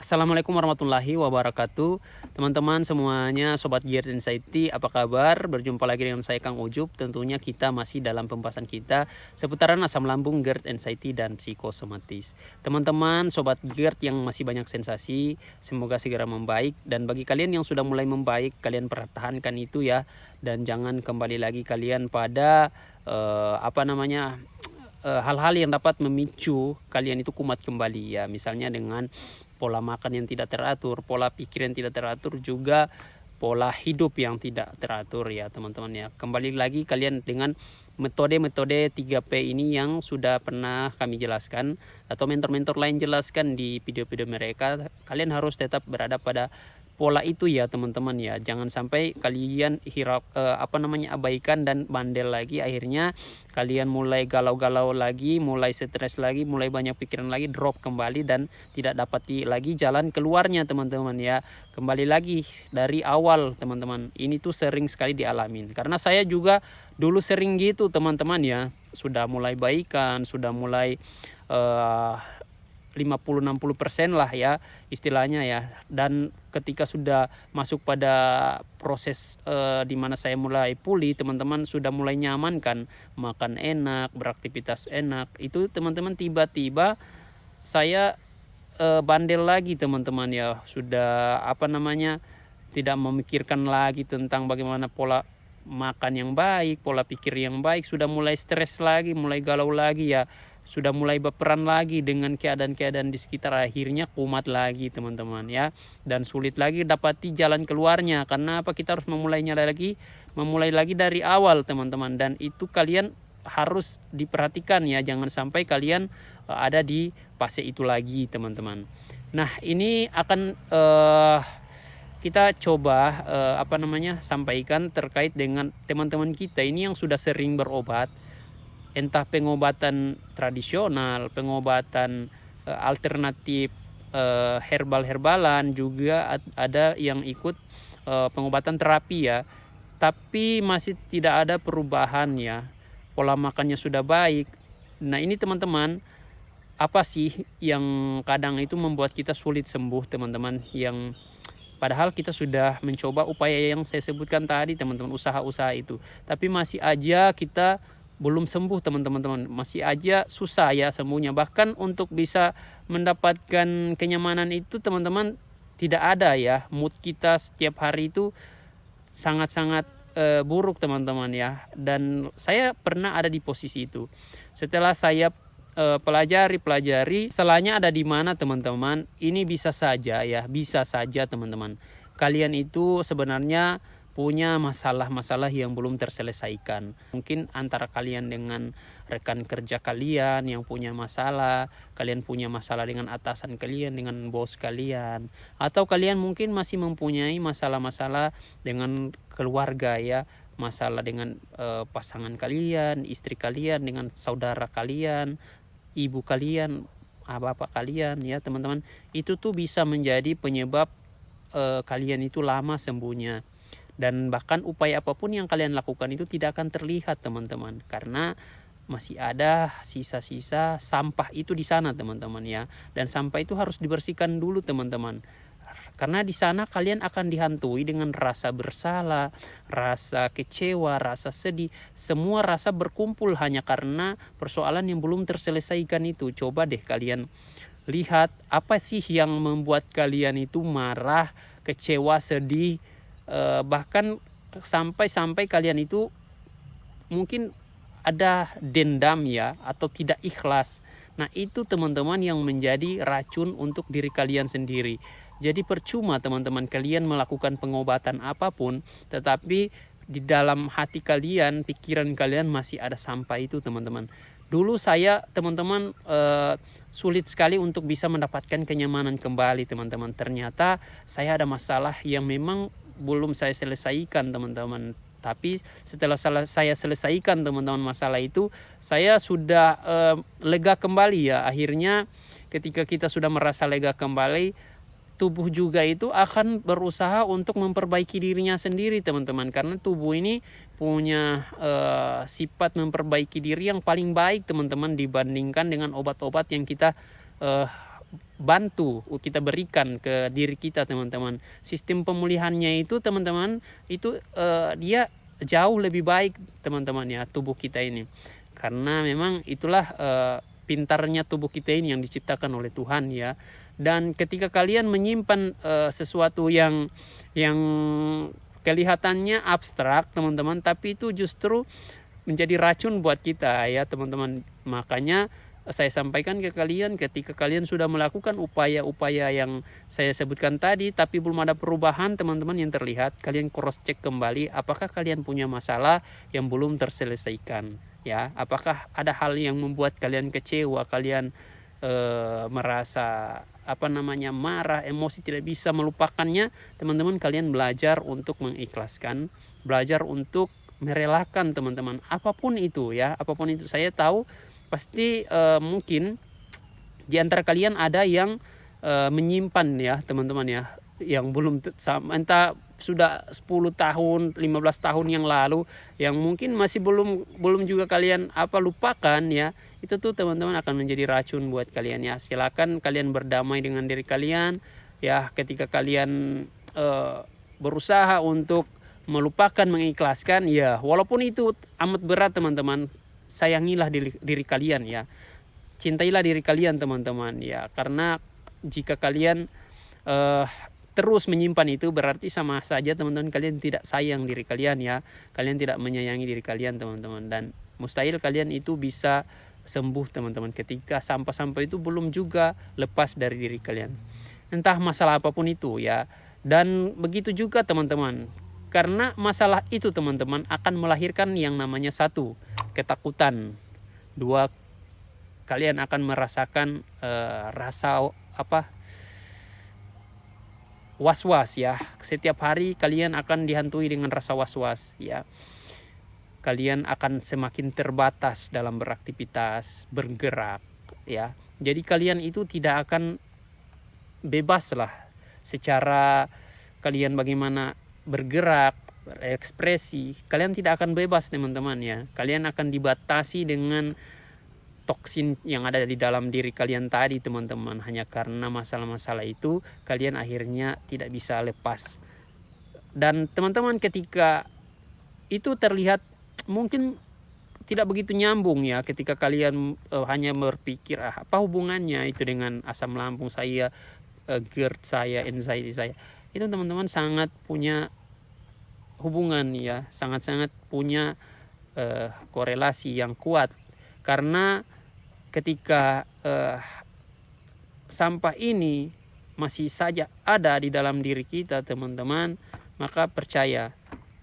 Assalamualaikum warahmatullahi wabarakatuh. Teman-teman semuanya, Sobat Gear Anxiety, apa kabar? Berjumpa lagi dengan saya Kang Ujub. Tentunya kita masih dalam pembahasan kita seputaran asam lambung, GERD, anxiety, dan psikosomatis. Teman-teman Sobat GERD yang masih banyak sensasi, semoga segera membaik. Dan bagi kalian yang sudah mulai membaik, kalian pertahankan itu ya. Dan jangan kembali lagi kalian pada hal-hal yang dapat memicu kalian itu kumat kembali ya, misalnya dengan pola makan yang tidak teratur, pola pikir yang tidak teratur, juga pola hidup yang tidak teratur ya teman-teman ya. Kembali lagi kalian dengan metode-metode 3P ini yang sudah pernah kami jelaskan atau mentor-mentor lain jelaskan di video-video mereka. Kalian harus tetap berada pada pola itu ya teman-teman ya. Jangan sampai kalian abaikan dan bandel lagi, akhirnya kalian mulai galau-galau lagi, mulai stres lagi, mulai banyak pikiran lagi, drop kembali dan tidak dapati lagi jalan keluarnya teman-teman ya. Kembali lagi dari awal teman-teman. Ini tuh sering sekali dialamin. Karena saya juga dulu sering gitu teman-teman ya. Sudah mulai baikan, sudah mulai 50-60% lah ya istilahnya ya. Dan ketika sudah masuk pada proses di mana saya mulai pulih, teman-teman sudah mulai nyaman kan, makan enak, beraktivitas enak, itu teman-teman tiba-tiba saya bandel lagi teman-teman ya. Sudah tidak memikirkan lagi tentang bagaimana pola makan yang baik, pola pikir yang baik, sudah mulai stres lagi, mulai galau lagi ya, sudah mulai berperan lagi dengan keadaan-keadaan di sekitar, akhirnya kumat lagi teman-teman ya, dan sulit lagi dapati jalan keluarnya. Karena apa? Kita harus memulai lagi dari awal teman-teman, dan itu kalian harus diperhatikan ya, jangan sampai kalian ada di fase itu lagi teman-teman. Nah, ini akan kita coba sampaikan terkait dengan teman-teman kita ini yang sudah sering berobat, entah pengobatan tradisional, pengobatan alternatif, herbal-herbalan, juga ada yang ikut pengobatan terapi ya, tapi masih tidak ada perubahan ya, pola makannya sudah baik. Nah, ini teman-teman, apa sih yang kadang itu membuat kita sulit sembuh teman-teman, yang padahal kita sudah mencoba upaya yang saya sebutkan tadi teman-teman, usaha-usaha itu, tapi masih aja kita belum sembuh teman-teman, masih aja susah ya sembuhnya. Bahkan untuk bisa mendapatkan kenyamanan itu teman-teman tidak ada ya. Mood kita setiap hari itu sangat-sangat buruk teman-teman ya. Dan saya pernah ada di posisi itu. Setelah saya pelajari salahnya ada di mana teman-teman. Ini bisa saja teman-teman, kalian itu sebenarnya punya masalah-masalah yang belum terselesaikan. Mungkin antara kalian dengan rekan kerja kalian yang punya masalah, kalian punya masalah dengan atasan kalian, dengan bos kalian, atau kalian mungkin masih mempunyai masalah-masalah dengan keluarga ya, masalah dengan pasangan kalian, istri kalian, dengan saudara kalian, ibu kalian, bapak kalian ya teman-teman. Itu tuh bisa menjadi penyebab kalian itu lama sembuhnya. Dan bahkan upaya apapun yang kalian lakukan itu tidak akan terlihat teman-teman, karena masih ada sisa-sisa sampah itu di sana teman-teman ya. Dan sampah itu harus dibersihkan dulu teman-teman, karena di sana kalian akan dihantui dengan rasa bersalah, rasa kecewa, rasa sedih, semua rasa berkumpul hanya karena persoalan yang belum terselesaikan itu. Coba deh kalian lihat, apa sih yang membuat kalian itu marah, kecewa, sedih, bahkan sampai kalian itu mungkin ada dendam ya, atau tidak ikhlas. Nah, itu teman-teman yang menjadi racun untuk diri kalian sendiri. Jadi percuma teman-teman kalian melakukan pengobatan apapun, tetapi di dalam hati kalian, pikiran kalian masih ada sampah itu teman-teman. Dulu saya teman-teman sulit sekali untuk bisa mendapatkan kenyamanan kembali teman-teman. Ternyata saya ada masalah yang memang belum saya selesaikan teman-teman. Tapi setelah saya selesaikan teman-teman masalah itu, saya sudah lega kembali ya. Akhirnya ketika kita sudah merasa lega kembali, tubuh juga itu akan berusaha untuk memperbaiki dirinya sendiri teman-teman. Karena tubuh ini punya sifat memperbaiki diri yang paling baik teman-teman, dibandingkan dengan obat-obat yang kita bantu, kita berikan ke diri kita teman-teman. Sistem pemulihannya itu teman-teman itu dia jauh lebih baik teman-teman ya, tubuh kita ini. Karena memang itulah pintarnya tubuh kita ini yang diciptakan oleh Tuhan ya. Dan ketika kalian menyimpan sesuatu yang kelihatannya abstrak teman-teman, tapi itu justru menjadi racun buat kita ya teman-teman. Makanya saya sampaikan ke kalian, ketika kalian sudah melakukan upaya-upaya yang saya sebutkan tadi tapi belum ada perubahan teman-teman yang terlihat, kalian cross check kembali apakah kalian punya masalah yang belum terselesaikan ya. Apakah ada hal yang membuat kalian kecewa, kalian merasa marah, emosi, tidak bisa melupakannya teman-teman. Kalian belajar untuk mengikhlaskan, belajar untuk merelakan teman-teman, apapun itu ya, apapun itu. Saya tahu pasti mungkin di antara kalian ada yang menyimpan ya teman-teman ya, yang belum entah sudah 10 tahun 15 tahun yang lalu, yang mungkin masih belum juga kalian lupakan ya. Itu tuh teman-teman akan menjadi racun buat kalian ya. Silakan kalian berdamai dengan diri kalian ya. Ketika kalian berusaha untuk melupakan, mengikhlaskan ya, walaupun itu amat berat teman-teman, sayangilah diri kalian ya, cintailah diri kalian teman-teman ya. Karena jika kalian terus menyimpan itu, berarti sama saja teman-teman kalian tidak sayang diri kalian ya, kalian tidak menyayangi diri kalian teman-teman. Dan mustahil kalian itu bisa sembuh teman-teman ketika sampah-sampah itu belum juga lepas dari diri kalian, entah masalah apapun itu ya. Dan begitu juga teman-teman, karena masalah itu teman-teman akan melahirkan yang namanya satu, ketakutan. Dua, kalian akan merasakan rasa was-was ya. Setiap hari kalian akan dihantui dengan rasa was-was ya. Kalian akan semakin terbatas dalam beraktivitas, bergerak ya. Jadi kalian itu tidak akan bebas lah secara kalian bagaimana bergerak, berekspresi. Kalian tidak akan bebas teman-teman ya. Kalian akan dibatasi dengan toksin yang ada di dalam diri kalian tadi teman-teman. Hanya karena masalah-masalah itu kalian akhirnya tidak bisa lepas. Dan teman-teman ketika itu terlihat mungkin tidak begitu nyambung ya, ketika kalian hanya berpikir apa hubungannya itu dengan asam lambung saya, GERD saya, anxiety saya. Itu teman-teman sangat punya hubungan ya, sangat-sangat punya korelasi yang kuat. Karena ketika sampah ini masih saja ada di dalam diri kita teman-teman, maka percaya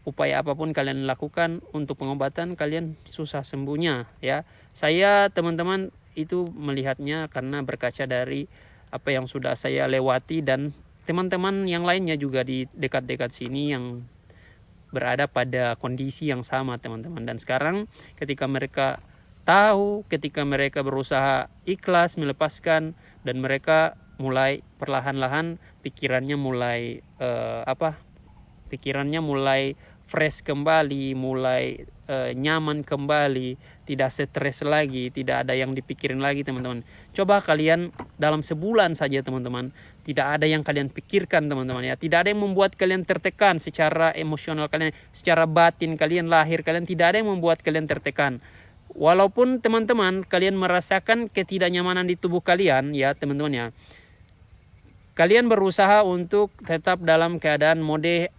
upaya apapun kalian lakukan untuk pengobatan, kalian susah sembuhnya ya. Saya teman-teman itu melihatnya karena berkaca dari apa yang sudah saya lewati, dan teman-teman yang lainnya juga di dekat-dekat sini yang berada pada kondisi yang sama teman-teman. Dan sekarang ketika mereka tahu, ketika mereka berusaha ikhlas melepaskan, dan mereka mulai perlahan-lahan pikirannya mulai pikirannya mulai fresh kembali, mulai nyaman kembali, tidak stres lagi, tidak ada yang dipikirin lagi teman-teman. Coba kalian dalam sebulan saja teman-teman, tidak ada yang kalian pikirkan teman-teman ya, tidak ada yang membuat kalian tertekan secara emosional kalian, secara batin kalian, lahir kalian, tidak ada yang membuat kalian tertekan. Walaupun teman-teman kalian merasakan ketidaknyamanan di tubuh kalian ya teman-teman ya, kalian berusaha untuk tetap dalam keadaan mode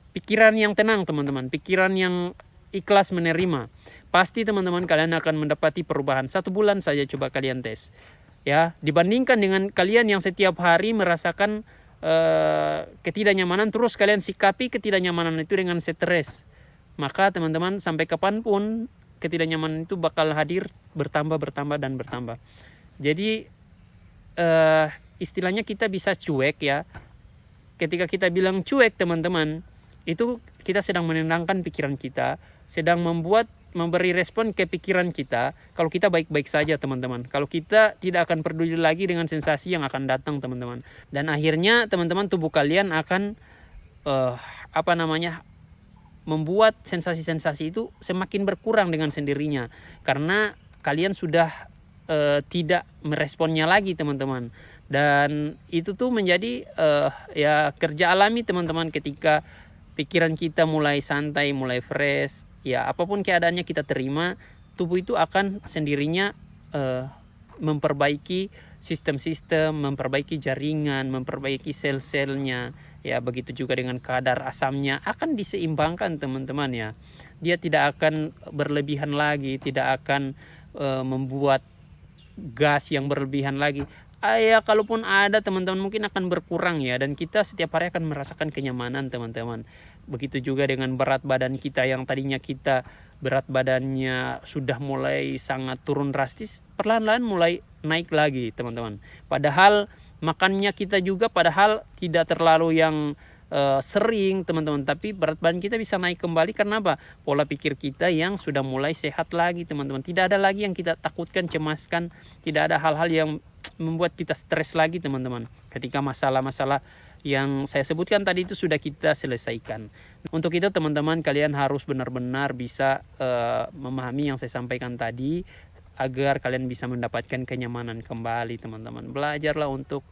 pikiran yang tenang teman-teman, pikiran yang ikhlas menerima. Pasti teman-teman kalian akan mendapati perubahan. 1 bulan saja coba kalian tes ya, dibandingkan dengan kalian yang setiap hari merasakan ketidaknyamanan, terus kalian sikapi ketidaknyamanan itu dengan stres. Maka teman-teman sampai kapanpun ketidaknyamanan itu bakal hadir, bertambah dan bertambah. Jadi istilahnya kita bisa cuek ya. Ketika kita bilang cuek teman-teman, itu kita sedang menenangkan pikiran kita, sedang memberi respon ke pikiran kita. Kalau kita baik-baik saja teman-teman, kalau kita tidak akan peduli lagi dengan sensasi yang akan datang teman-teman. Dan akhirnya teman-teman tubuh kalian akan membuat sensasi-sensasi itu semakin berkurang dengan sendirinya, karena kalian sudah tidak meresponnya lagi teman-teman. Dan itu tuh menjadi ya kerja alami teman-teman, ketika pikiran kita mulai santai, mulai fresh, ya apapun keadaannya kita terima, tubuh itu akan sendirinya memperbaiki sistem-sistem, memperbaiki jaringan, memperbaiki sel-selnya. Ya begitu juga dengan kadar asamnya akan diseimbangkan teman-teman ya. Dia tidak akan berlebihan lagi, tidak akan membuat gas yang berlebihan lagi. Ya kalaupun ada teman-teman mungkin akan berkurang ya, dan kita setiap hari akan merasakan kenyamanan teman-teman. Begitu juga dengan berat badan kita, yang tadinya kita berat badannya sudah mulai sangat turun drastis, perlahan-lahan mulai naik lagi teman-teman. Padahal makannya kita juga padahal tidak terlalu yang sering teman-teman, tapi berat badan kita bisa naik kembali. Karena apa? Pola pikir kita yang sudah mulai sehat lagi teman-teman. Tidak ada lagi yang kita takutkan, cemaskan, tidak ada hal-hal yang membuat kita stres lagi teman-teman, ketika masalah-masalah yang saya sebutkan tadi itu sudah kita selesaikan. Untuk itu teman-teman, kalian harus benar-benar bisa memahami yang saya sampaikan tadi, agar kalian bisa mendapatkan kenyamanan kembali teman-teman. Belajarlah untuk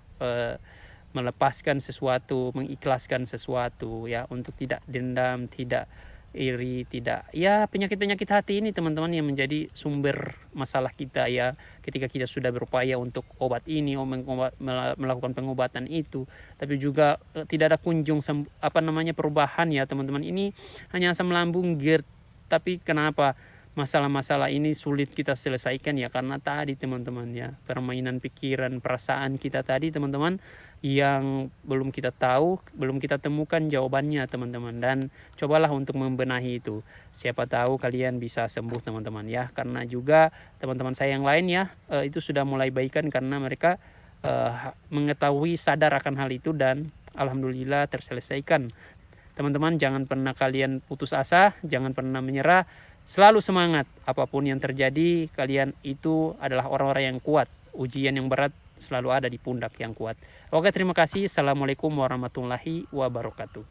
melepaskan sesuatu, mengikhlaskan sesuatu ya, untuk tidak dendam, tidak iri, tidak ya penyakit-penyakit hati ini teman-teman, yang menjadi sumber masalah kita ya, ketika kita sudah berupaya untuk obat ini, melakukan pengobatan itu, tapi juga tidak ada kunjung perubahan ya teman-teman. Ini hanya asam lambung GERD, tapi kenapa masalah-masalah ini sulit kita selesaikan ya? Karena tadi teman-teman ya, permainan pikiran, perasaan kita tadi teman-teman, yang belum kita tahu, belum kita temukan jawabannya teman-teman. Dan cobalah untuk membenahi itu, siapa tahu kalian bisa sembuh teman-teman ya. Karena juga teman-teman saya yang lain ya, itu sudah mulai baikan karena mereka mengetahui, sadar akan hal itu, dan alhamdulillah terselesaikan. Teman-teman, jangan pernah kalian putus asa, jangan pernah menyerah, selalu semangat. Apapun yang terjadi, kalian itu adalah orang-orang yang kuat. Ujian yang berat selalu ada di pundak yang kuat. Oke, terima kasih. Assalamualaikum warahmatullahi wabarakatuh.